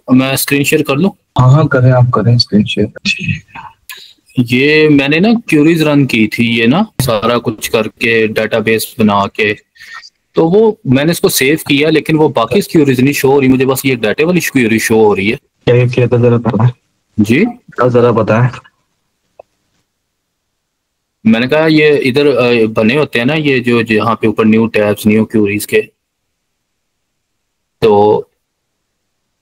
मैं screen share कर लूं? हाँ हाँ करें, आप करें स्क्रीन शेयर। ये मैंने ना क्यूरीज रन की थी, ये ना सारा कुछ करके डेटाबेस बना के, तो वो मैंने इसको सेव किया, लेकिन वो बाकी क्यूरीज नहीं शो हो रही मुझे, बस ये डाटा वाली क्यूरी शो हो रही है। क्या किया था जरा बताएं जी जरा बताएं। मैंने कहा ये इधर बने होते हैं ना, ये जो यहाँ पे ऊपर न्यू टैब्स, न्यू क्यूरीज के, तो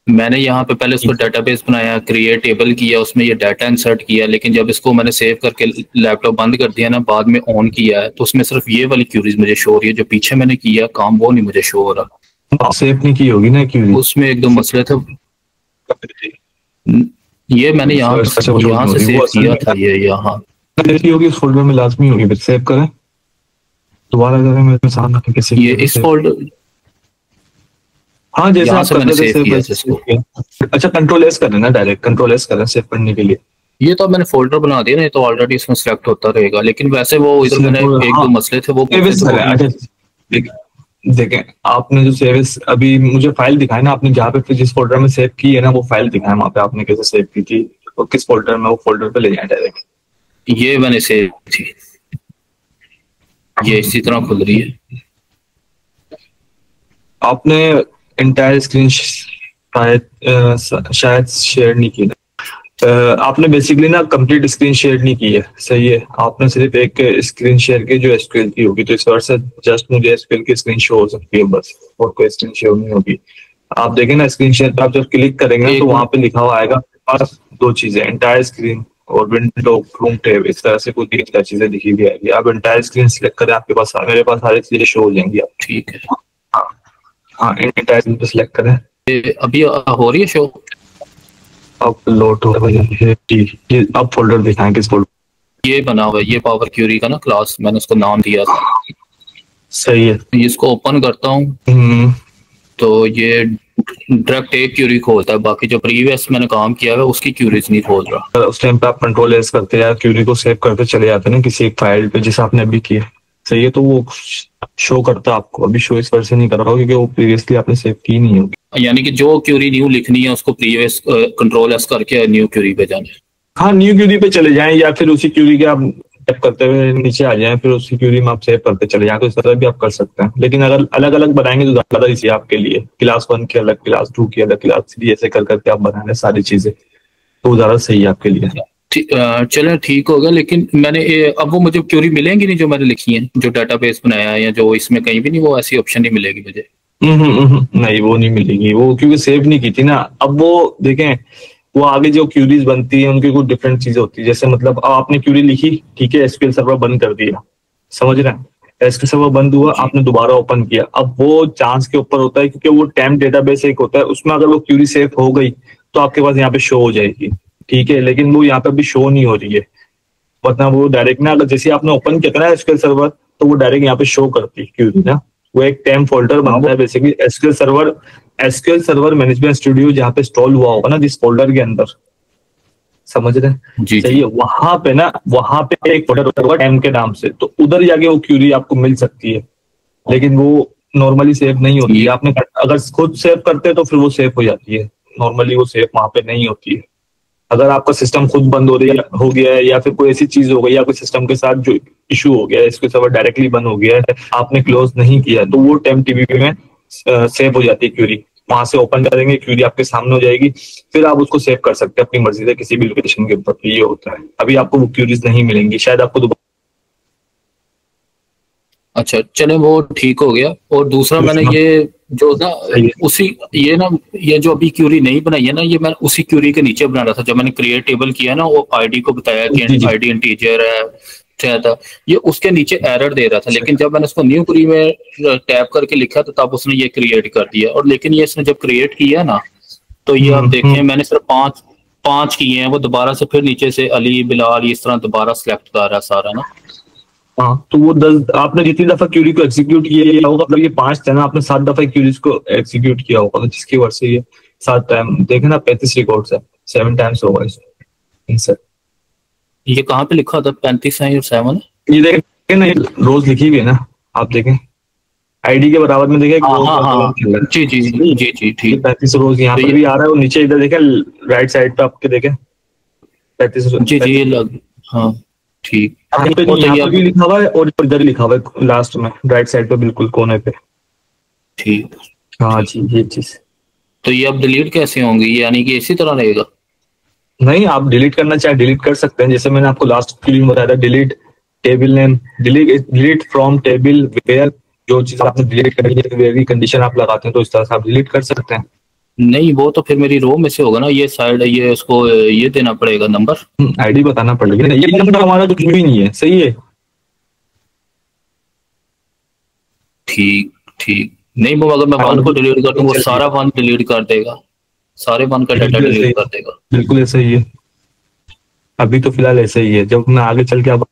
मैंने यहाँ पे पहले उसको डेटाबेस बनाया, क्रिएट टेबल किया, उसमें ये डाटा इंसर्ट किया, लेकिन जब इसको मैंने सेव करके लैपटॉप बंद कर दिया ना, बाद में ऑन किया है, तो उसमें सिर्फ ये वाली क्यूरीज मुझे शो हो रही है, जो पीछे मैंने किया काम वो नहीं मुझे शो हो रहा। सेव नहीं की होगी ना क्यूरी, उसमें एक दो मसले थे। ये मैंने यहाँ से सेव किया था, ये यहाँ होगी उस फोल्डर में लाजमी होगी, फिर सेव करें दोबारा करें मेरे सामने किसी ये इस फोल्डर, हाँ जैसे यहाँ आप से मैंने सेव किया इसको। अच्छा कंट्रोल एस करें ना, डायरेक्ट कंट्रोल एस करें सेव करने के लिए। ये तो मैंने फोल्डर बना दिया ना, तो ऑलरेडी इसमें सिलेक्ट होता रहेगा, लेकिन वैसे वो इधर मैंने एक दो मसले थे वो देखें आपने जो सेव अभी मुझे फाइल दिखाई ना, आपने जहाँ पे जिस फोल्डर में सेव की है ना वो फाइल दिखाए वहाँ पे आपने कैसे सेव की थी, तो किस फोल्डर में, वो फोल्डर पे ले जाए डायरेक्ट। ये मैंने सेव थी, ये इसी तरह खुल रही है। आपने इंटायर स्क्रीन शायद शेयर नहीं की ना, आपने बेसिकली ना कंप्लीट स्क्रीन शेयर नहीं की है, सही है। आपने सिर्फ एक स्क्रीन शेयर की जो एसक्यूएल की होगी, तो इस वजह से जस्ट मुझे एसक्यूएल की स्क्रीन शो हो सकती है बस, और कोई स्क्रीन शेयर नहीं होगी। आप देखें ना स्क्रीन शेयर पे आप जब क्लिक करेंगे तो वहां पे लिखा हुआ आएगा बस दो चीजें, एंटायर स्क्रीन और विंडो क्रोम टैब, इस तरह से कुछ 3-4 चीजें दिखी भी आएगी। आप एंटायर स्क्रीन सिलेक्ट करें, आपके पास मेरे पास सारी चीजें शो हो जाएंगी। आप ठीक है, हाँ एंटायर स्क्रीन पे सिलेक्ट करें। अभी हो रही है शो, अब लोड हो रहा है। अब फोल्डर दिखाएं किस फोल्डर, ये बना हुआ है, ये पावर क्यूरी का ना क्लास, मैंने उसको नाम दिया था। सही है, इसको ओपन करता हूँ तो ये डायरेक्ट एक क्यूरी खोलता है, बाकी जो प्रीवियस मैंने काम किया है उसकी क्यूरीज नहीं खोल रहा। उस टाइम पे आप कंट्रोल एस करते हैं क्यूरी को सेव करते चले जाते ना किसी एक फाइल पे जैसे आपने अभी किया, सही है, तो वो शो करता है आपको। अभी शो इस वजह से नहीं कर रहा क्योंकि वो प्रीवियसली आपने सेव की नहीं होगी, यानी कि जो क्यूरी न्यू लिखनी है उसको प्रीवियस कंट्रोल एस करके न्यू क्यूरी पे जाना है। हाँ न्यू क्यूरी पे चले जाएं या फिर उसी क्यूरी के आप टाइप करते हुए नीचे आ जाएं, फिर उसी क्यूरी में आप सेव करते चले जाएं, तो इस तरह भी आप कर सकते हैं। लेकिन अगर अलग अलग बनाएंगे तो ज्यादा इजी आपके लिए, क्लास 1 की अलग, क्लास 2 की अलग, क्लास 3, ऐसे कर करके आप बना लें सारी चीजें, तो ज्यादा सही है आपके लिए। चले ठीक हो गया, लेकिन मैंने अब वो मुझे क्यूरी मिलेंगी नहीं जो मैंने लिखी है, जो डाटाबेस बनाया है या जो इसमें कहीं भी नहीं, वो ऐसी ऑप्शन नहीं मिलेगी मुझे। नहीं वो नहीं मिलेगी, वो क्योंकि सेव नहीं की थी ना। अब वो देखें वो आगे जो क्यूरीज बनती है उनकी कुछ डिफरेंट चीजें होती है, जैसे मतलब अब आपने क्यूरी लिखी, ठीक है, एसक्यूएल सर्वर बंद कर दिया, समझ रहे हैं, एसक्यूएल सर्वर बंद हुआ, आपने दोबारा ओपन किया, अब वो चांस के ऊपर होता है क्योंकि वो टेम्प डेटाबेस एक होता है, उसमें अगर वो क्यूरी सेव हो गई तो आपके पास यहाँ पे शो हो जाएगी, ठीक है, लेकिन वो यहाँ पे अभी शो नहीं हो रही है, वरना वो डायरेक्ट ना, अगर जैसे आपने ओपन किया था ना एसक्यूएल सर्वर तो वो डायरेक्ट यहाँ पे शो करती है क्यूरी ना, वो एक टेम्प फोल्डर बनता है basically SQL server management studio जहाँ पे इंस्टॉल हुआ होगा ना जिस फोल्डर के अंदर, समझ रहे हैं, सही है, वहां पे ना, वहां पे एक फोल्डर होगा टेम्प के नाम से, तो उधर जाके वो क्यूरी आपको मिल सकती है, लेकिन वो नॉर्मली सेव नहीं होती है। आपने अगर खुद सेव करते हैं तो फिर वो सेव हो जाती है, नॉर्मली वो सेव वहां पे नहीं होती है। अगर आपका सिस्टम खुद बंद हो गया है या फिर कोई ऐसी चीज हो गई या कोई सिस्टम के साथ जो इशू हो गया है, इसके सर्वर डायरेक्टली बंद हो गया है, आपने क्लोज नहीं किया, तो वो टेम्प टीबीपी में सेव हो जाती है क्यूरी, वहां से ओपन करेंगे क्यूरी आपके सामने हो जाएगी, फिर आप उसको सेव कर सकते हैं अपनी मर्जी से किसी भी लोकेशन के ऊपर, ये होता है। अभी आपको वो क्यूरीज नहीं मिलेंगी, शायद आपको अच्छा चले वो ठीक हो गया। और दूसरा मैंने ये जो ना उसी ये ना ये जो अभी क्यूरी नहीं बनाई है ना, ये मैं उसी क्यूरी के नीचे बना रहा था, जब मैंने क्रिएट टेबल किया ना, वो आईडी को बताया कि आईडी इंटीजर है था, ये उसके नीचे एरर दे रहा था, लेकिन जब मैंने उसको न्यू क्यूरी में टैप करके लिखा तो तब उसने ये क्रिएट कर दिया। और लेकिन ये इसने जब क्रिएट किया ना, तो ये आप देखें मैंने सिर्फ पांच किए हैं, वो दोबारा से फिर नीचे से अली बिलाल इस तरह दोबारा सिलेक्ट कर रहा है सारा ना। हाँ तो वो 10 आपने जितनी दफा क्यूरी को एग्जीक्यूट किया होगा, मतलब ये 5 था ना, आपने 7 दफा क्यूरीज को एग्जीक्यूट किया होगा, तो जिसकी वजह से ये 7 टाइम देखे ना, 35 रिकॉर्ड्स है, 7 टाइम्स होगा इसमें। ये कहाँ पे लिखा था 35 है और 7? ये देखें ना, रोज लिखी हुई है ना, आप देखें आईडी के बराबर में देखें हाँ हाँ हाँ, जी जी जी जी ठीक। 35 रोज यहाँ तो पर भी आ रहा है, और नीचे इधर देखें राइट साइड पे आपके देखें 35 जी जी हाँ ठीक। यहाँ पे भी लिखा हुआ है और इधर लिखा हुआ है लास्ट में राइट साइड पे बिल्कुल कोने पे। ठीक। हाँ जी ये चीज। तो ये अब डिलीट कैसे होंगी, यानी कि इसी तरह रहेगा? नहीं, आप डिलीट करना चाहे डिलीट कर सकते हैं, जैसे मैंने आपको लास्ट क्लिप में बताया था, delete table name, delete from table where, जो चीज आपने डिलीट करनी है वेयर की कंडीशन आप लगाते हैं तो इस तरह से आप डिलीट कर सकते हैं। नहीं वो तो फिर मेरी रो में से होगा ना, ये साइड ये उसको ये देना पड़ेगा नंबर, आईडी बताना पड़ेगा। ये नंबर हमारा कुछ भी नहीं है, सही है। ठीक ठीक। नहीं वो अगर मैं वन को डिलीट कर दूं वो सारा वन डिलीट कर देगा, सारे वन का डाटा डिलीट कर देगा। बिल्कुल ऐसा ही है, अभी तो फिलहाल ऐसा ही है, जब मैं आगे चल के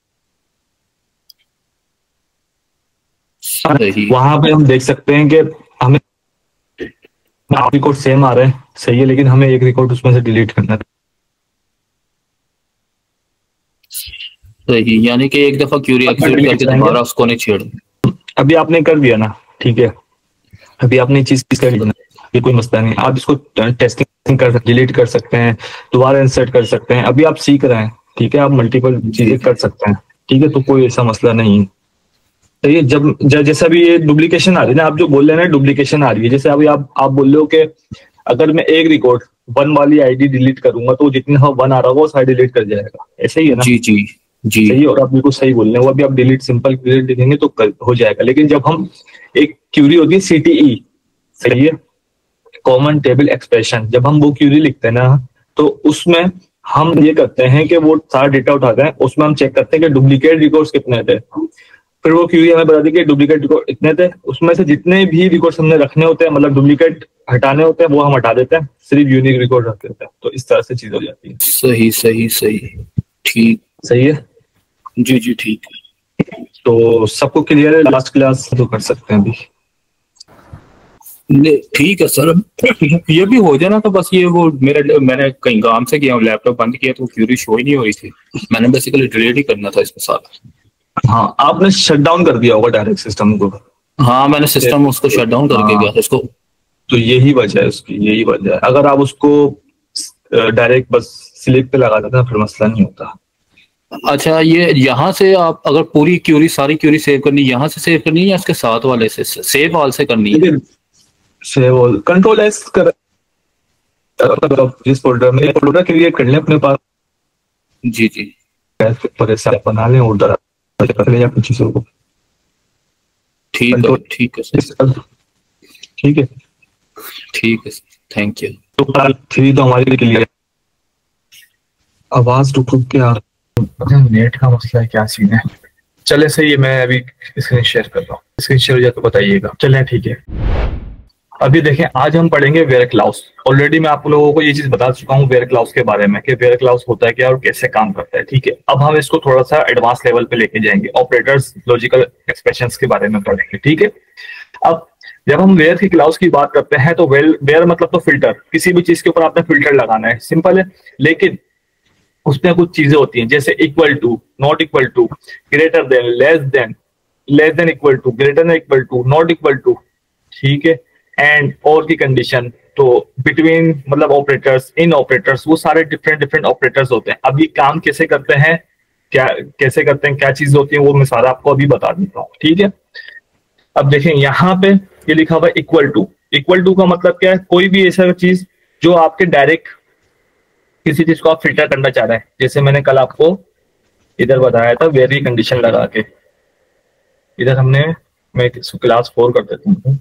वहां पे हम देख सकते हैं कि हमें रिकॉर्ड सेम आ रहे हैं, सही है, लेकिन हमें एक रिकॉर्ड उसमें से डिलीट करना है। सही, यानी कि एक दफा क्यूरी एग्जीक्यूट करके दोबारा उसको नहीं छेड़। अभी आपने कर दिया ना, ठीक है, अभी आपने चीज कर दी, ये कोई मसला नहीं, आप इसको टेस्टिंग कर सकते, डिलीट कर सकते हैं, दोबारा इंसर्ट कर सकते हैं। अभी आप सीख रहे हैं, ठीक है, आप मल्टीपल चीजें कर सकते हैं, ठीक है, तो कोई ऐसा मसला नहीं है। तो ये जब जैसा भी ये डुप्लीकेशन आ रही है ना, आप जो बोल रहे हैं ना डुप्लीकेशन आ रही है, जैसे अभी आप बोल रहे हो कि अगर मैं एक रिकॉर्ड वन वाली आईडी डिलीट करूंगा तो जितना वन आ रहा होगा वो सारा डिलीट कर जाएगा, ऐसे ही है ना? जी जी जी सही है, और आप बिल्कुल सही बोल रहे हैं, वो अभी आप डिलीट सिंपल डिलीट लिखेंगे तो हो जाएगा। लेकिन जब हम एक क्यूरी होती है सीटीई, सही है, कॉमन टेबल एक्सप्रेशन, जब हम वो क्यूरी लिखते हैं ना तो उसमें हम ये करते हैं कि वो सारा डेटा उठाते हैं, उसमें हम चेक करते हैं कि डुप्लीकेट रिकॉर्ड्स कितने थे, फिर वो क्यूरी हमें बता दी कि डुप्लीकेट रिकॉर्ड इतने थे, उसमें से जितने भी रिकॉर्ड्स हमने रखने होते हैं, मतलब डुप्लीकेट हटाने होते हैं, वो हम हटा देते हैं, सिर्फ यूनिक रिकॉर्ड रख देते हैं। तो इस तरह से चीज हो जाती है। सही सही सही ठीक। सही है जी जी ठीक है। तो सबको क्लियर है? लास्ट क्लास तो कर सकते हैं अभी। ठीक है सर, ये भी हो जाए ना तो बस ये वो मैंने कहीं काम से गया, लैपटॉप बंद किया तो क्यूरी शो ही नहीं हो रही थी, मैंने बेसिकली डिलीट ही करना था इसके साथ। हाँ, आपने शट डाउन कर दिया होगा डायरेक्ट सिस्टम को। हाँ मैंने सिस्टम उसको शट डाउन करके गया इसको। तो यही वजह है उसकी, यही वजह है। अगर आप उसको डायरेक्ट बस सिलेक्ट पे लगा देते हैं फिर मसला नहीं होता। अच्छा, ये यहाँ से आप अगर पूरी क्यूरी सारी क्यूरी सेव करनी है, यहाँ से सेव करनी है या इसके साथ वाले से सेव ऑल से करनी है? सेव ऑल, कंट्रोल एस कर, जिस फोल्डर में फोल्डर क्रिएट कर लें अपने पास, जी जी, पर ऐसे बना लें और कर लें अपनी चीजों को। ठीक है ठीक है ठीक है ठीक है, थैंक यू। तो थ्री तो हमारे लिए क्लियर है। आवाज रुक रुक के आ रहा है, नेट का मसला है, क्या सीन है? चले सही है, मैं अभी स्क्रीन शेयर कर रहा हूँ, स्क्रीन शेयर हो जाए तो बताइएगा। चलें ठीक है, अभी देखें आज हम पढ़ेंगे वेयर क्लाउज। ऑलरेडी मैं आप लोगों को ये चीज बता चुका हूँ वेयर क्लाउज के बारे में कि वेयर क्लाउज होता है क्या और कैसे काम करता है, ठीक है। अब हम इसको थोड़ा सा एडवांस लेवल पे लेके जाएंगे, ऑपरेटर्स, लॉजिकल एक्सप्रेशंस के बारे में पढ़ेंगे, ठीक है। अब जब हम वेयर की क्लाउज की बात करते हैं तो वेयर मतलब तो फिल्टर, किसी भी चीज के ऊपर आपने फिल्टर लगाना है, सिंपल है। लेकिन उसमें कुछ चीजें होती हैं जैसे equal to, not equal to, greater than, less than equal to, greater than equal to, not equal to, ठीक है, एंड और की कंडीशन, तो बिटवीन मतलब ऑपरेटर्स, इन ऑपरेटर्स, वो सारे डिफरेंट ऑपरेटर्स होते हैं। अब ये काम कैसे करते हैं, कैसे करते हैं, क्या चीज होती है, वो मैं सारा आपको अभी बता देता हूँ, ठीक है। अब देखें यहाँ पे ये लिखा हुआ है इक्वल टू। इक्वल टू का मतलब क्या है? कोई भी ऐसा चीज जो आपके डायरेक्ट किसी चीज को आप फिल्टर करना चाह रहे हैं, जैसे मैंने कल आपको इधर बताया था वेरी कंडीशन लगा के, इधर मैं क्लास 4 कर देता हूँ,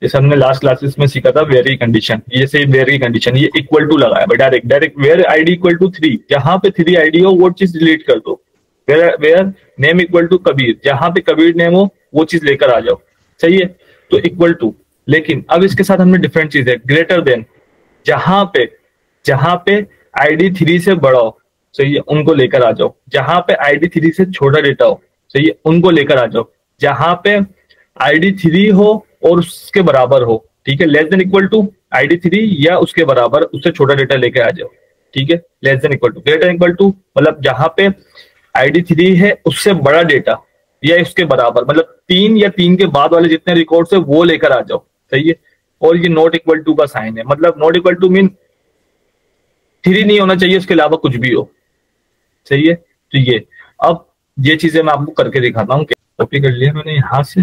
जैसे हमने लास्ट क्लासेस में सीखा था वेरी कंडीशन, जैसे वेरी कंडीशन, ये इक्वल टू लगाया भाई, direct where ID equal to 3, जहां पे 3 आईडी हो वो चीज डिलीट कर दो। Where name equal to Kabir, जहां पे कबीर नेम हो वो चीज लेकर आ जाओ, सही है, तो इक्वल टू। लेकिन अब इसके साथ हमने डिफरेंट चीज है, ग्रेटर देन, जहां पे आईडी 3 से बड़ा हो, सही है, उनको लेकर आ जाओ। जहां पे आईडी 3 से छोटा डेटा हो, सही है, उनको लेकर आ जाओ। जहां पे आईडी 3 हो और उसके बराबर हो, ठीक है, less than equal to ID 3 या उसके बराबर, उससे छोटा डेटा लेके आ जाओ, ठीक है, less than equal to. Greater equal to मतलब जहां पे आईडी 3 है उससे बड़ा डेटा, या उसके बराबर, मतलब 3 या 3 के बाद वाले जितने रिकॉर्ड्स है वो लेकर आ जाओ, सही है। और ये नॉट इक्वल टू का साइन है, मतलब नॉट इक्वल टू मीन 3 नहीं होना चाहिए, उसके अलावा कुछ भी हो, सही है। तो ये अब ये चीजें मैं आपको करके दिखाता हूँ। कॉपी कर लिया मैंने यहां से,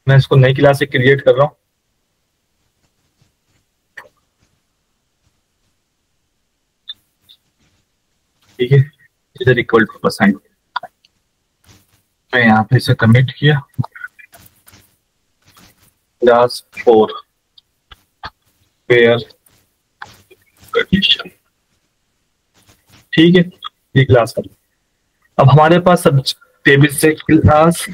मैं इसको नई क्लास से क्रिएट कर रहा हूँ। ठीक है, इधर इक्वल टू का साइन मैं यहाँ पे इसे कमिट किया, क्लास 4 वेयर कंडीशन, ठीक है, ये क्लास का। अब हमारे पास सब टेबल से class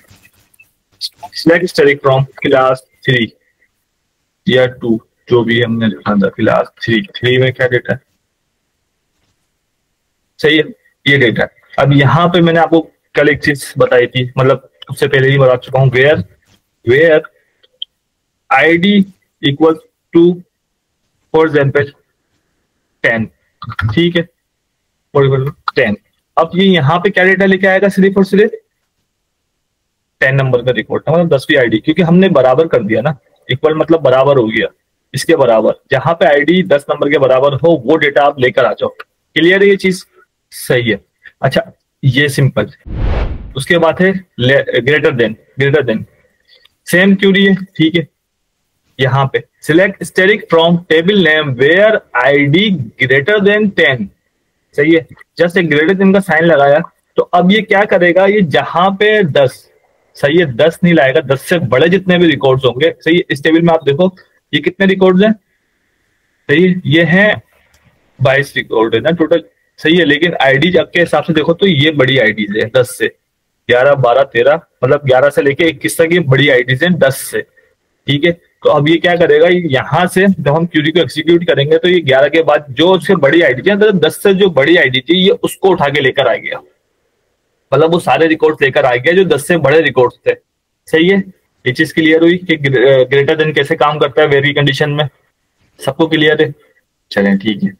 select static from class 3 या 2, जो भी हमने लिखा था, क्लास 3 में क्या डेटा है, सही है, ये डेटा है। अब यहाँ पे मैंने आपको कल एक चीज बताई थी, मतलब उससे पहले ही बता चुका हूँ, where ID equal to for example 10, ठीक है, फॉर 10। अब ये यहाँ पे क्या डेटा लेके आएगा, सिर्फ और सिर्फ 10 नंबर का रिकॉर्ड, मतलब 10वीं आईडी, क्योंकि हमने बराबर कर दिया ना, इक्वल मतलब बराबर हो गया, इसके बराबर जहां पे आईडी 10 नंबर के बराबर हो वो डेटा आप लेकर आ जाओ। क्लियर है ये चीज, सही है। अच्छा, ये सिंपल। उसके बाद है ग्रेटर देन सेम क्यूरी है, ठीक है। यहाँ पे select static from table name where ID greater than 10, सही है। जस्ट एक ग्रेटर देन का साइन लगाया, तो अब ये क्या करेगा, ये जहां पे 10, सही है, 10 नहीं लाएगा, 10 से बड़े जितने भी रिकॉर्ड्स होंगे, सही है। इस टेबल में आप देखो ये कितने रिकॉर्ड्स हैं, सही है, ये है 22 रिकॉर्ड है ना टोटल, सही है। लेकिन आईडी के हिसाब से देखो तो ये बड़ी आईडीज है, 10 से 11 12 13, मतलब 11 से लेके 21 तक ये बड़ी आईडीज हैं 10 से, ठीक है। तो अब ये क्या करेगा, यहां से जब हम क्यूरी को एग्जीक्यूट करेंगे तो ये 11 के बाद जो उससे बड़ी आईडी थी, तो 10 से जो बड़ी आईडी थी ये उसको उठा के लेकर आ गया, मतलब वो सारे रिकॉर्ड्स लेकर आ गया जो 10 से बड़े रिकॉर्ड्स थे, सही है। ये चीज क्लियर हुई कि ग्रेटर देन कैसे काम करता है वेरी कंडीशन में, सबको क्लियर है, चलें ठीक है।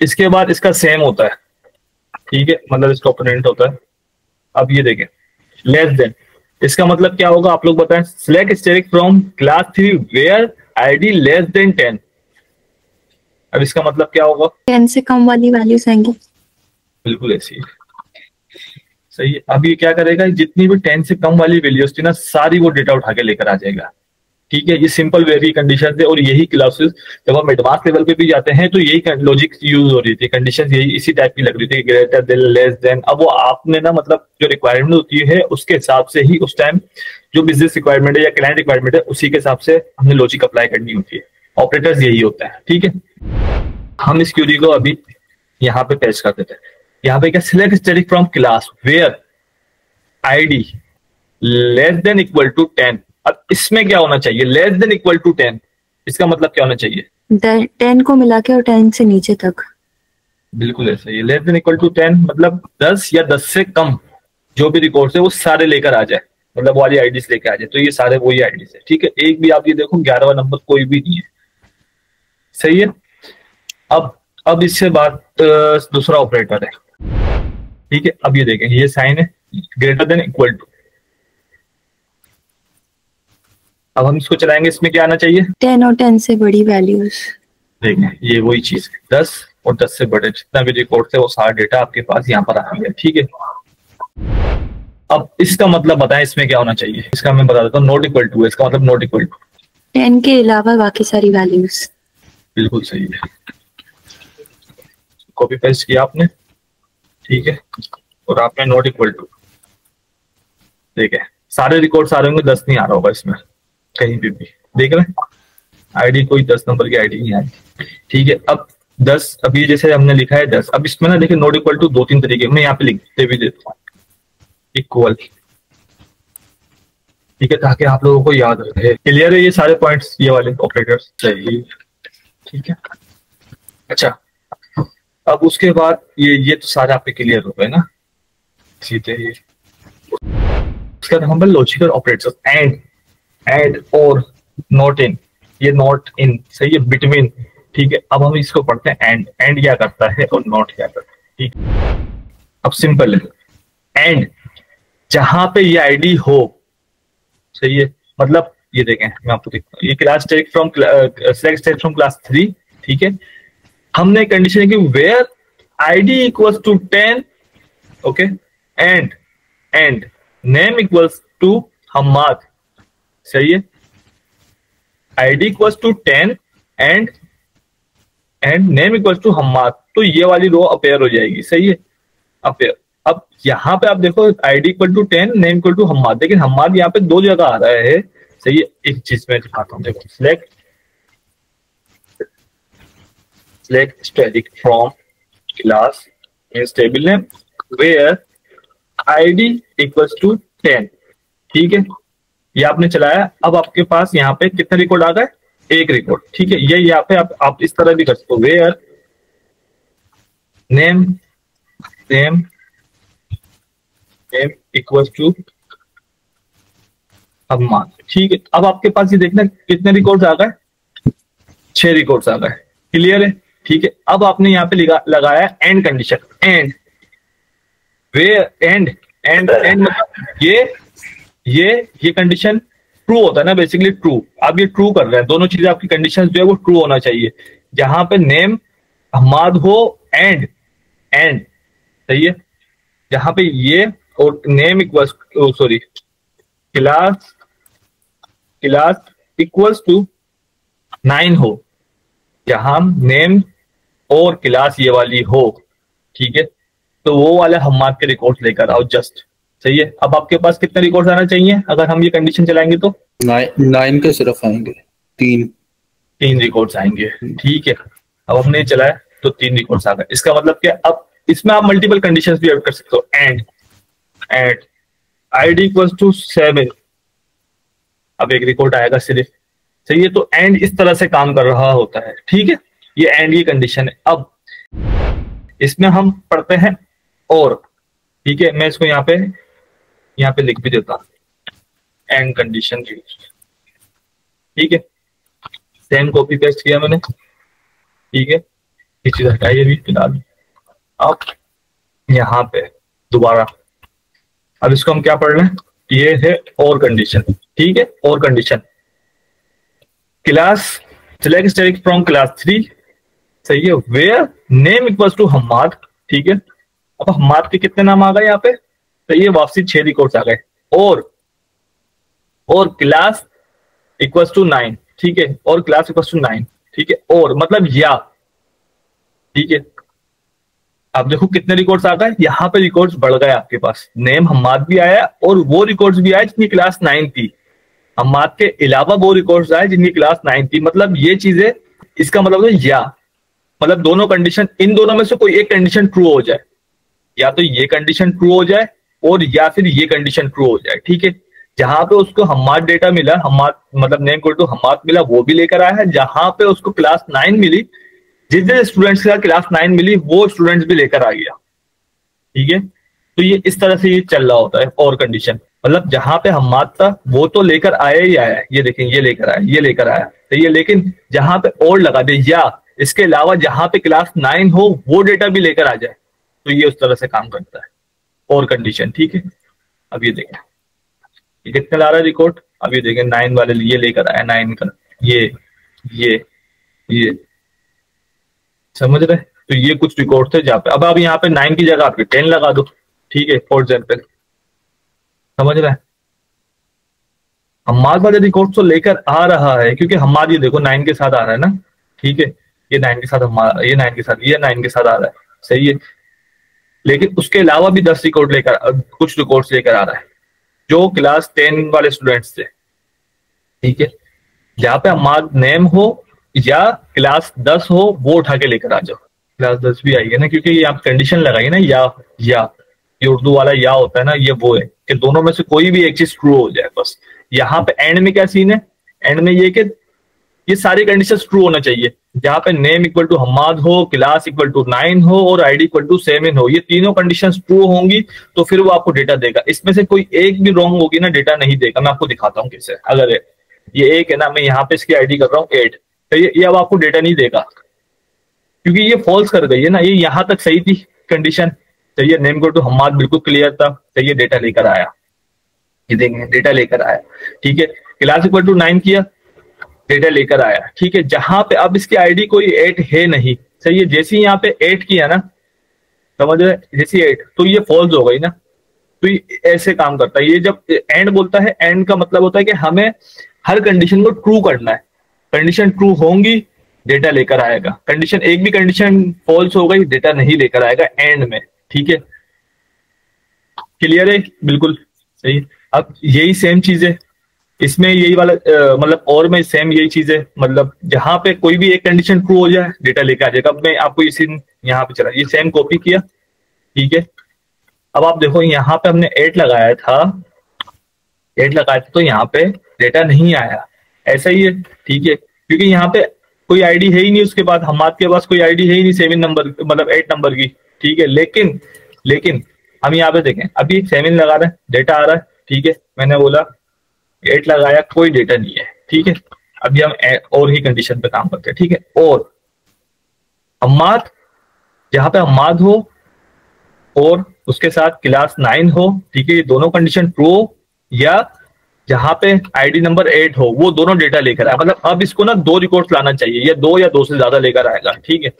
इसके बाद इसका सेम होता है, ठीक है, मतलब इसका ओपोनेंट होता है। अब ये देखें लेस देन, इसका मतलब क्या होगा आप लोग बताएं, select static from class 3 where ID less than 10। अब इसका मतलब क्या होगा, 10 से कम वाली वैल्यूज आएंगी, बिल्कुल ऐसी है, सही है। अब ये क्या करेगा, जितनी भी 10 से कम वाली वैल्यूज थी ना, सारी वो डेटा उठा के लेकर आ जाएगा, ठीक है। ये सिंपल वेरी कंडीशन है, और यही क्लासेस जब हम एडवांस लेवल पे भी जाते हैं तो यही लॉजिक यूज हो रही थी, कंडीशन यही इसी टाइप की लग रही थी, ग्रेटर देन लेस देन। अब वो आपने ना, मतलब जो रिक्वायरमेंट होती है उसके हिसाब से ही उस टाइम जो बिजनेस रिक्वायरमेंट है या क्लाइंट रिक्वायरमेंट है उसी के हिसाब से हमने लॉजिक अप्लाई करनी होती है। ऑपरेटर्स यही होता है, ठीक है। हम इस क्यूरी को अभी यहाँ पे पेश कर देते हैं। यहाँ पे क्या, select static from class where ID less than equal to 10। अब इसमें क्या होना चाहिए, लेस देन इक्वल टू 10, इसका मतलब क्या होना चाहिए, 10 को मिला के और 10 से नीचे तक, बिल्कुल ऐसा ही। लेस देन इक्वल टू 10 मतलब 10 या 10 से कम जो भी रिकॉर्ड्स है वो सारे लेकर आ जाए, मतलब वाली आईडीज लेकर आ जाए, तो ये सारे वही आईडीज है, ठीक है। एक भी आप ये देखो 11वां नंबर कोई भी नहीं है, सही है। अब इससे बाद दूसरा ऑपरेटर है, ठीक है। अब ये देखें ये साइन है ग्रेटर देन इक्वल टू, अब हम इसको चलाएंगे, इसमें क्या आना चाहिए, 10 और 10 से बड़ी वैल्यूज। देखें ये वही चीज है, 10 और 10 से बड़े जितना भी रिकॉर्ड थे वो सारा डेटा आपके पास यहाँ पर आ गया, ठीक है। अब इसका मतलब बताएं इसमें क्या होना चाहिए, इसका मैं बता देता हूँ, नॉट इक्वल टू है, इसका मतलब नॉट इक्वल टू 10 के अलावा बाकी सारी वैल्यूज, बिल्कुल सही है। कॉपी पेस्ट किया आपने, ठीक है, और आपने नॉट इक्वल टू, देखें सारे रिकॉर्ड आ रहे होंगे, 10 नहीं आ रहा होगा इसमें कहीं भी देख रहे हैं, आईडी कोई 10 नंबर की आईडी नहीं आई, ठीक है। अब 10, अभी जैसे हमने लिखा है 10, अब इसमें ना देखिए नॉट इक्वल टू 2-3 तरीके, मैं यहाँ पे लिखते भी देता हूँ इक्वल, ठीक है, ताकि आप लोगों को याद रहे। क्लियर है ये सारे पॉइंट्स, ये वाले ऑपरेटर्स, सही, ठीक है। अच्छा, अब उसके बाद ये तो सारे आपके क्लियर हो गए ना, सीधे ये उसके बाद हम लॉजिकल ऑपरेटर्स, एंड और नॉट इन, ये नॉट इन सही है, बिटवीन, ठीक है। अब हम इसको पढ़ते हैं, एंड क्या करता है और नॉट क्या करता है, ठीक है। अब सिंपल है, जहां पे ये आईडी हो, सही है। मतलब ये देखें, मैं आपको दिखता हूँ, ये class take from select state from class 3, ठीक है। हमने कंडीशन है कि where ID equals to 10, okay, and name equals to Hammad, सही है। ID equals to 10 and name equals to Hammad, तो ये वाली रो अपेयर हो जाएगी, सही है, अपेयर। अब यहां पे आप देखो ID equal to 10, name equal to Hammad, लेकिन हम्माद यहाँ पे दो जगह आ रहा है, सही है। एक चीज मैं दिखाता हूँ, देखो, select static from class means table name where id equals to 10, ठीक है। ये आपने चलाया, अब आपके पास यहाँ पे कितना रिकॉर्ड आ गया, एक रिकॉर्ड, ठीक है। ये यहाँ पे आप इस तरह भी कर सकते हो, where name equals to Hammad, ठीक है। अब आपके पास ये देखना कितने रिकॉर्ड्स आ गए, 6 रिकॉर्ड्स आ गए, क्लियर है, ठीक है। अब आपने यहाँ पे लगाया एंड कंडीशन, एंड मतलब ये कंडीशन ट्रू होता है ना, बेसिकली ट्रू। आप ये ट्रू कर रहे हैं, दोनों चीजें आपकी कंडीशन जो है वो ट्रू होना चाहिए। जहां पे नेम हम्माद हो एंड सही है, जहां पे ये और name equals sorry class equals to 9 हो, जहां नेम और क्लास ये वाली हो, ठीक है, तो वो वाले हम्माद के रिकॉर्ड लेकर आओ जस्ट, सही है। अब आपके पास कितने रिकॉर्ड आना चाहिए अगर हम ये कंडीशन चलाएंगे तो 9 के सिर्फ आएंगे, 3 रिकॉर्ड्स आएंगे, ठीक है। अब हमने चलाया तो 3 रिकॉर्ड्स आ गए। इसका मतलब क्या, अब इसमें आप मल्टीपल कंडीशंस भी ऐड कर सकते हो, एंड आईडी इक्वल्स टू 7, अब एक रिकॉर्ड आएगा सिर्फ, सही है। तो एंड इस तरह से काम कर रहा होता है, ठीक है। ये एंड की कंडीशन है। अब इसमें हम पढ़ते हैं और, ठीक है, मैं इसको यहाँ पे लिख भी देता हूं, एंड कंडीशन, ठीक है। सेम कॉपी पेस्ट किया मैंने, ठीक है। ये चीज हटाइए अभी फिलहाल। अब यहाँ पे दोबारा, अब इसको हम क्या पढ़ रहे हैं, ये है और कंडीशन, ठीक है। और condition class select static from class 3, सही है, where name equals to Hammad, ठीक है। अब हम्माद के कितने नाम आ गए यहाँ पे, सही है, वापसी 6 रिकॉर्ड्स आ गए, और क्लास इक्वल्स टू 9, ठीक है, और क्लास इक्वल्स टू 9, ठीक है, और मतलब या, ठीक है। आप देखो कितने रिकॉर्ड्स आ गए, यहाँ पे रिकॉर्ड्स बढ़ गए आपके पास, नेम हम्माद भी आया और वो रिकॉर्ड्स भी आए जिनकी क्लास 9 थी, हम्माद के अलावा वो रिकॉर्ड्स आए जिनकी क्लास 9 थी। मतलब ये चीजें, इसका मतलब है या, मतलब दोनों कंडीशन, इन दोनों में से कोई एक कंडीशन ट्रू हो जाए, या तो ये कंडीशन ट्रू हो जाए और या फिर ये कंडीशन ट्रू हो जाए, ठीक है। जहां पे उसको हम्माद डेटा मिला, हम्माद मतलब नेम इक्वल टू हम्माद मिला, वो भी लेकर आया है। जहां पे उसको क्लास 9 मिली, जितने स्टूडेंट्स का क्लास 9 मिली वो स्टूडेंट्स भी लेकर आ गया, ठीक है। तो ये इस तरह से ये चल रहा होता है और कंडीशन, मतलब जहां पे हम्माद था वो तो लेकर आया ही आया है, ये देखें, ये लेकर आया, तो ये, लेकिन जहां पे और लगा दे या इसके अलावा जहां पे क्लास 9 हो वो डेटा भी लेकर आ जाए, तो ये उस तरह से काम करता है और कंडीशन, ठीक है। अब ये देखें, ये कितने ला रहा है रिकॉर्ड, अब ये देखें 9 वाले ये लेकर आया, 9 का ये समझ रहे। तो ये कुछ रिकॉर्ड थे जहाँ पे, अब आप यहाँ पे 9 की जगह आपके 10 लगा दो, ठीक है, फॉर एग्जाम्पल, समझ रहे हैं। हम्माद वाले रिकॉर्ड तो लेकर आ रहा है, क्योंकि हम्माद ये देखो 9 के साथ आ रहा है ना, ठीक है, ये 9 के साथ हम्माद, ये 9 के साथ, ये 9 के साथ आ रहा है, सही है। लेकिन उसके अलावा भी 10 रिकॉर्ड लेकर, कुछ रिकॉर्ड्स लेकर आ रहा है जो क्लास 10 वाले स्टूडेंट्स थे, ठीक है। जहाँ पे हम्माद नेम हो या क्लास 10 हो वो उठा के लेकर आ जाओ। क्लास 10 भी आएगी ना, क्योंकि ये आप कंडीशन लगाई ना, या ये उर्दू वाला या होता है ना, ये वो है कि दोनों में से कोई भी एक चीज ट्रू हो जाए बस। यहाँ पे एंड में क्या सीन है, एंड में ये कि ये सारी कंडीशन ट्रू होना चाहिए। जहाँ पे नेम इक्वल टू हम्माद हो, क्लास इक्वल टू 9 हो और आईडी इक्वल टू 7 हो, ये तीनों कंडीशन ट्रू होंगी तो फिर वो आपको डेटा देगा। इसमें से कोई एक भी रॉन्ग होगी ना, डेटा नहीं देगा। मैं आपको दिखाता हूँ कैसे। अगर ये एक है ना, मैं यहाँ पे इसकी आईडी कर रहा हूँ 8, तो ये अब आपको डेटा नहीं देगा क्योंकि ये फॉल्स कर गई है ना। ये यहाँ तक सही थी कंडीशन, चाहिए नेम इक्वल टू हम्माद बिल्कुल क्लियर था, चाहिए डेटा लेकर आया। ये देखेंगे डेटा लेकर आया, ठीक है। क्लास इक्वल टू 9 किया, डेटा लेकर आया, ठीक है। जहां पे अब इसकी आईडी कोई 8 है नहीं, सही है। जैसे ही यहाँ पे 8 किया ना, समझ रहे, जैसे 8 तो ये फॉल्स हो गई ना, तो ये ऐसे काम करता है। ये जब एंड बोलता है, एंड का मतलब होता है कि हमें हर कंडीशन को ट्रू करना है। कंडीशन ट्रू होंगी, डेटा लेकर आएगा। कंडीशन एक भी कंडीशन फॉल्स हो गई, डेटा नहीं लेकर आएगा एंड में, ठीक है। क्लियर है, बिल्कुल सही। अब यही सेम चीज है इसमें, यही वाला मतलब और में सेम यही चीज है, मतलब जहां पे कोई भी एक कंडीशन ट्रू हो जाए, डेटा लेकर आ जाएगा। अब मैं आपको इसी यहाँ पे चला, ये सेम कॉपी किया, ठीक है। अब आप देखो यहाँ पे हमने 8 लगाया था, 8 लगाया था, तो यहाँ पे डेटा नहीं आया, ऐसा ही है, ठीक है। क्योंकि यहाँ पे कोई आईडी है ही नहीं, उसके बाद हमारे के पास कोई आईडी है ही नहीं 7 नंबर मतलब 8 नंबर की, ठीक है। लेकिन हम यहाँ पे देखें, अभी 7 लगा रहे हैं, डेटा आ रहा है, ठीक है। मैंने बोला 8 लगाया, कोई डेटा नहीं है, ठीक है। अभी हम और ही कंडीशन पे काम करते हैं, ठीक है। और हम्माद, जहां पे हम्माद हो और उसके साथ क्लास 9 हो, ठीक है, ये दोनों कंडीशन ट्रू हो, या जहां पे आईडी नंबर 8 हो, वो दोनों डेटा लेकर आए। मतलब अब इसको ना 2 रिकॉर्ड्स लाना चाहिए, या 2 या 2 से ज्यादा लेकर आएगा, ठीक है।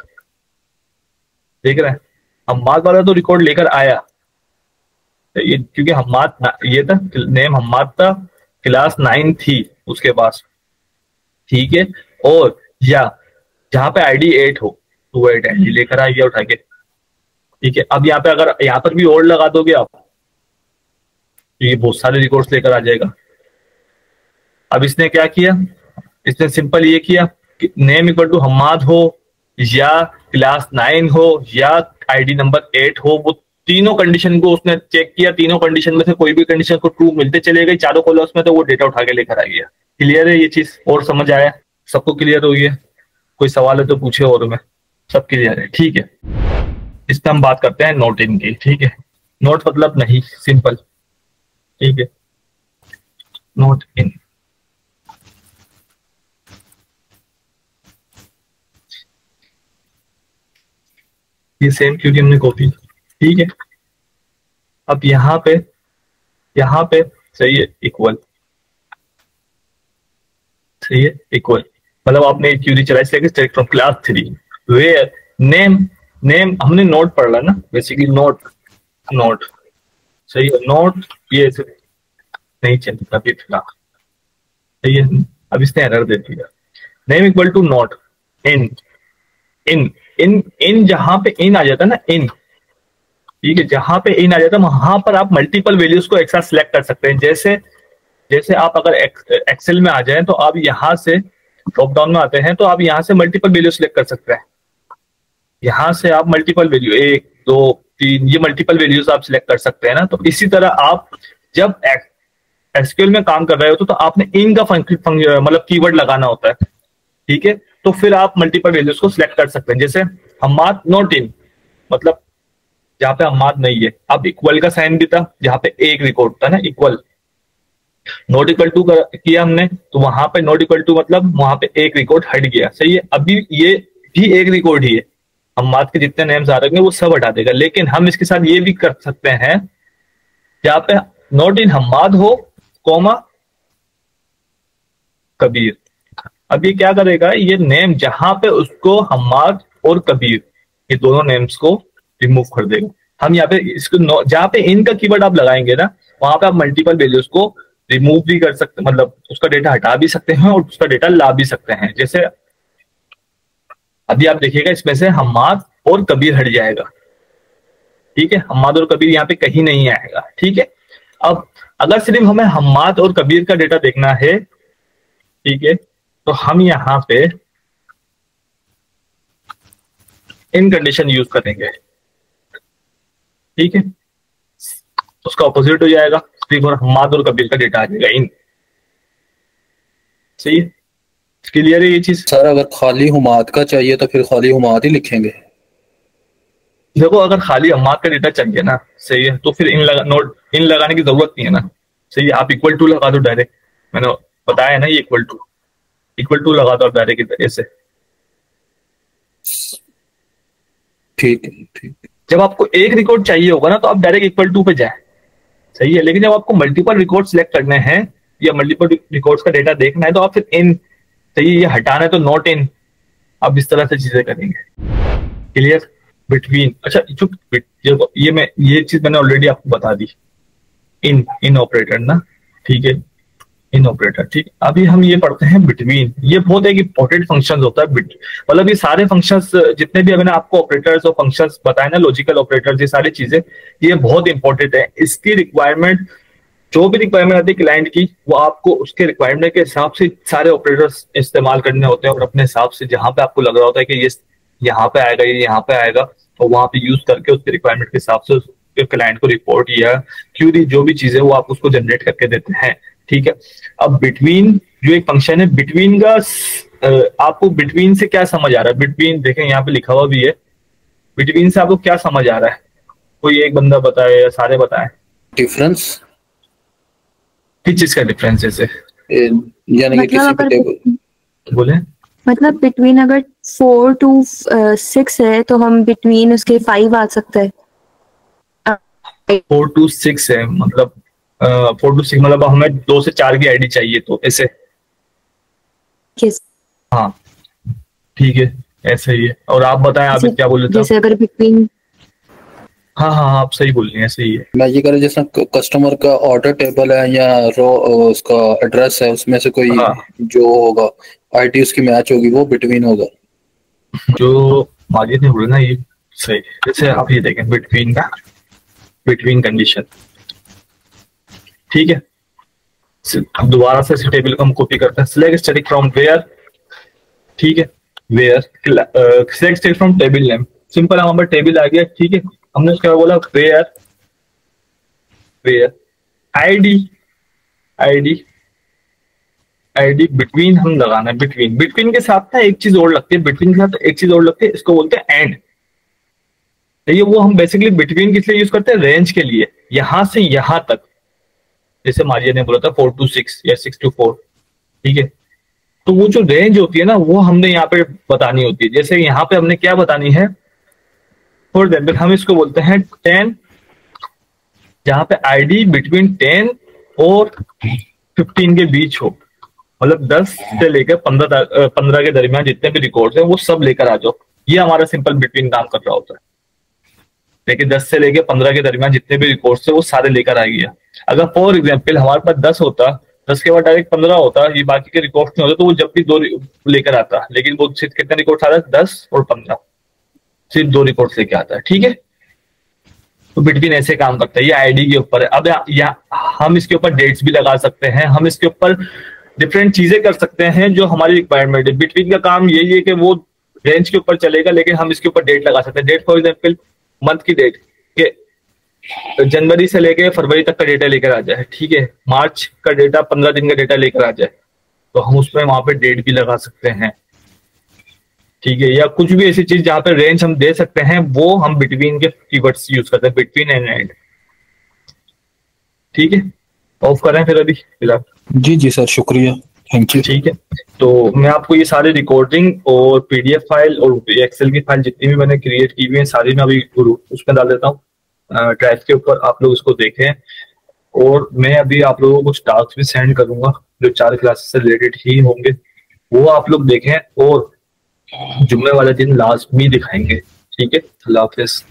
देख रहे हैं, हम्माद वाला तो रिकॉर्ड लेकर आया, ये क्योंकि हम्माद ये था, नेम हम्माद था, क्लास 9 थी उसके पास, ठीक है। और या जहां पे आईडी 8 हो, तो वो 8 आईडी लेकर आ गया उठा के, ठीक है। अब यहाँ पे अगर यहाँ पर भी और लगा दोगे आप, तो ये बहुत सारे रिकॉर्ड्स लेकर आ जाएगा। अब इसने क्या किया, इसने सिंपल ये किया कि नेम इक्वल टू हम्माद हो, या क्लास 9 हो, या आईडी नंबर 8 हो, वो तीनों कंडीशन को उसने चेक किया। तीनों कंडीशन में से कोई भी कंडीशन को ट्रू मिलते चले गए चारों कॉलम्स में, तो वो डेटा उठा के लेकर आ गया। क्लियर है ये चीज, और समझ आया सबको? क्लियर हो गया? कोई सवाल है तो पूछे, और में सब क्लियर है, ठीक है। इस पर हम बात करते हैं नोट इन की, ठीक है। नोट मतलब नहीं, सिंपल, ठीक है। नोट इन, ये सेम क्योंकि हमने कॉपी, ठीक है। अब यहाँ पे सही है, इक्वल, सही है, इक्वल। मतलब आपने क्यूरी चलाई, select from class 3 where name हमने नोट पढ़ ना, बेसिकली नोट सही है। नोट ये नहीं चलता अभी फिलहाल, सही है। अब इसने एरर दे दिया, नेम इक्वल टू नोट इन जहां पे इन आ जाता है ना, इन, ठीक है, जहां पे इन आ जाता है वहां पर आप मल्टीपल वैल्यूज को एक साथ सिलेक्ट कर सकते हैं। जैसे आप अगर एक्सेल में आ जाएं तो आप यहां से ड्रॉप डाउन में आते हैं, तो आप यहां से मल्टीपल वैल्यू सिलेक्ट कर सकते हैं। यहां से आप मल्टीपल वैल्यू 1 2 3 ये मल्टीपल वैल्यूज आप सिलेक्ट कर सकते हैं ना। तो इसी तरह आप जब एसक्यूएल में काम कर रहे होते तो आपने इन का मतलब कीवर्ड लगाना होता है, ठीक है। तो फिर आप मल्टीपल वैल्यूज को सिलेक्ट कर सकते हैं। जैसे हम्माद नॉट इन, मतलब जहां पे हम्माद नहीं है। अब इक्वल का साइन भी था, जहां पे एक रिकॉर्ड था ना, इक्वल। नॉट इक्वल टू किया हमने, तो वहां पे नॉट इक्वल टू मतलब वहां पे एक रिकॉर्ड हट गया, सही है। अभी ये भी एक रिकॉर्ड ही है, हम्माद के जितने नेम्स आ रहे हैं वो सब हटा देगा। लेकिन हम इसके साथ ये भी कर सकते हैं, जहां पे नॉट इन हम्माद हो कोमा कबीर। अब ये क्या करेगा, ये नेम जहां पे उसको हम्माद और कबीर ये दोनों नेम्स को रिमूव कर देगा। हम यहाँ पे इसको जहां पे इन का कीवर्ड आप लगाएंगे ना, वहां पे आप मल्टीपल वैल्यूज को रिमूव भी कर सकते, मतलब उसका डेटा हटा भी सकते हैं और उसका डेटा ला भी सकते हैं। जैसे अभी आप देखिएगा, इसमें से हम्माद और कबीर हट जाएगा, ठीक है। हम्माद और कबीर यहाँ पे कहीं नहीं आएगा, ठीक है। अब अगर सिर्फ हमें हम्माद और कबीर का डेटा देखना है, ठीक है, तो हम यहाँ पे इन कंडीशन यूज करेंगे, ठीक है। उसका ऑपोजिट हो जाएगा, सिर्फ और हम्माद और कबीर का डेटा आ जाएगा इन, सही है। क्लियर है ये चीज? सर अगर खाली हम्माद का चाहिए तो फिर खाली हम्माद ही लिखेंगे। देखो अगर खाली हम्माद का डेटा चाहिए ना, सही है, तो फिर इन लगाने की जरूरत नहीं है ना, सही है। आप इक्वल टू लगा दो डायरेक्ट, मैंने बताया ना, ये इक्वल टू लगा दो आप डायरेक्ट इस तरह से, ठीक है, ठीक। जब आपको एक रिकॉर्ड चाहिए होगा ना, तो आप डायरेक्ट इक्वल टू पे जाए, सही है। लेकिन जब आपको मल्टीपल रिकॉर्ड सिलेक्ट करने हैं या मल्टीपल रिकॉर्ड्स का डेटा देखना है तो आप फिर इन, सही है, ये हटाना है तो नॉट इन, आप इस तरह से चीजें करेंगे। क्लियर? बिटवीन, अच्छा जो ये चीज मैंने ऑलरेडी आपको बता दी, इन ऑपरेटर ना, ठीक है, इन ऑपरेटर, ठीक। अभी हम ये पढ़ते हैं बिटवीन। ये बहुत एक इंपॉर्टेंट फंक्शन होता है, मतलब ये सारे फंक्शंस जितने भी मैंने आपको ऑपरेटर्स और फंक्शंस बताए ना, लॉजिकल ऑपरेटर्स, ये सारी चीजें ये बहुत इंपॉर्टेंट है। इसकी रिक्वायरमेंट, जो भी रिक्वायरमेंट आती है क्लाइंट की, वो आपको उसके रिक्वायरमेंट के हिसाब से सारे ऑपरेटर्स इस्तेमाल करने होते हैं और अपने हिसाब से जहां पे आपको लग रहा होता है कि ये यहाँ पे आएगा, ये यहाँ पे आएगा, और वहां पे यूज करके उसके रिक्वायरमेंट के हिसाब से क्लाइंट को रिपोर्ट या क्यूरी जो भी चीजें वो आप उसको जनरेट करके देते हैं, ठीक है। अब बिटवीन जो एक फंक्शन है, बिटवीन का आपको बिटवीन से क्या समझ आ रहा है? बिटवीन देखें यहाँ पे लिखा हुआ भी है, बिटवीन से आपको क्या समझ आ रहा है? कोई एक बंदा बताए या सारे बताए? डिफरेंस, किस चीज का डिफरेंस है? यानी कि किसी भी टेबल, बोले मतलब बिटवीन अगर 4 to 6 है तो हम बिटवीन उसके 5 आ सकता है। 4 to 6 है, मतलब 4 to 6 मतलब हमें 2 से 4 की आईडी चाहिए, तो ऐसे, किस, हाँ ठीक है, ऐसे ही है। और आप बताएं, आप क्या बोल रहे थे? जैसे अगर बिटवीन, हाँ हाँ आप सही बोल रही हैं, सही है। मैं ये कह रहा जैसे कस्टमर का ऑर्डर टेबल है या रो उसका एड्रेस है, उसमें से कोई जो होगा आईडी उसकी मैच होगी, वो बिटवीन होगा। जो माजिद ने बोला ना, ये सही। जैसे आप ये देखें बिटवीन का, बिटवीन कंडीशन, ठीक है। अब दोबारा से इस टेबल को हम कॉपी करते हैं। सिलेक्ट स्टैटिक फ्रॉम वेयर, ठीक है, where select static from table name, simple हमारे पास टेबल आ गया, ठीक है। हमने उसके बाद बोला where, where ID, ID ID between हम लगाना है। बिटवीन, बिटवीन के साथ ना एक चीज और लगती है, बिटवीन के साथ एक चीज और लगती है, इसको बोलते हैं एंड। ये वो हम बेसिकली बिटवीन किस लिए यूज करते हैं? रेंज के लिए, यहां से यहां तक। जैसे मारिया ने बोला था 4 to 6 या 6 to 4, ठीक है। तो वो जो रेंज होती है ना, वो हमने यहाँ पे बतानी होती है। जैसे यहाँ पे हमने क्या बतानी है? फॉर एग्जाम्पल हम इसको बोलते हैं 10, जहां पे आईडी बिटवीन 10 और 15 के बीच हो, मतलब 10 से लेकर 15 के दरमियान जितने भी रिकॉर्ड्स हैं वो सब लेकर आ जाओ। ये हमारा सिंपल बिटवीन काम कर रहा होता है। लेकिन 10 से लेकर 15 के दरमियान जितने भी रिकॉर्ड्स है वो सारे लेकर आ गया। अगर फॉर एग्जाम्पल हमारे पास 10 होता, 10 के बाद डायरेक्ट 15 होता, ये बाकी के रिकॉर्ड्स नहीं होते, तो वो जब भी 2 लेकर आता। लेकिन वो सिर्फ कितने रिकॉर्ड्स आ रहा है? 10 और 15, सिर्फ 2 रिकॉर्ड्स लेके आता है, ठीक है। तो बिटवीन ऐसे काम करता है, ये आईडी के ऊपर है। अब हम इसके ऊपर डेट्स भी लगा सकते हैं, हम इसके ऊपर डिफरेंट चीजें कर सकते हैं जो हमारी रिक्वायरमेंट है। बिटवीन का काम यही है कि वो रेंज के ऊपर चलेगा, लेकिन हम इसके ऊपर डेट लगा सकते हैं। डेट फॉर एग्जाम्पल मंथ की डेट के जनवरी से लेके फरवरी तक का डेटा लेकर आ जाए, ठीक है। मार्च का डेटा 15 दिन का डेटा लेकर आ जाए, तो हम उसमें वहां पे डेट भी लगा सकते हैं, ठीक है। या कुछ भी ऐसी चीज जहां पे रेंज हम दे सकते हैं, वो हम बिटवीन के कीवर्ड्स यूज करते हैं, बिटवीन एंड एंड, ठीक है। ऑफ करें फिर अभी फिलहाल? जी सर, शुक्रिया, थैंक यू। ठीक है, तो मैं आपको ये सारी रिकॉर्डिंग और पीडीएफ फाइल और एक्सेल की फाइल जितनी भी मैंने क्रिएट की हुई है सारी मैं अभी उसमें डाल देता हूँ ड्राइव के ऊपर, आप लोग इसको देखें। और मैं अभी आप लोगों को कुछ टास्क भी सेंड करूंगा जो 4 क्लासेस से रिलेटेड ही होंगे, वो आप लोग देखें और जुम्मे वाले दिन लाजमी दिखाएंगे, ठीक है। अल्लाह हाफिज।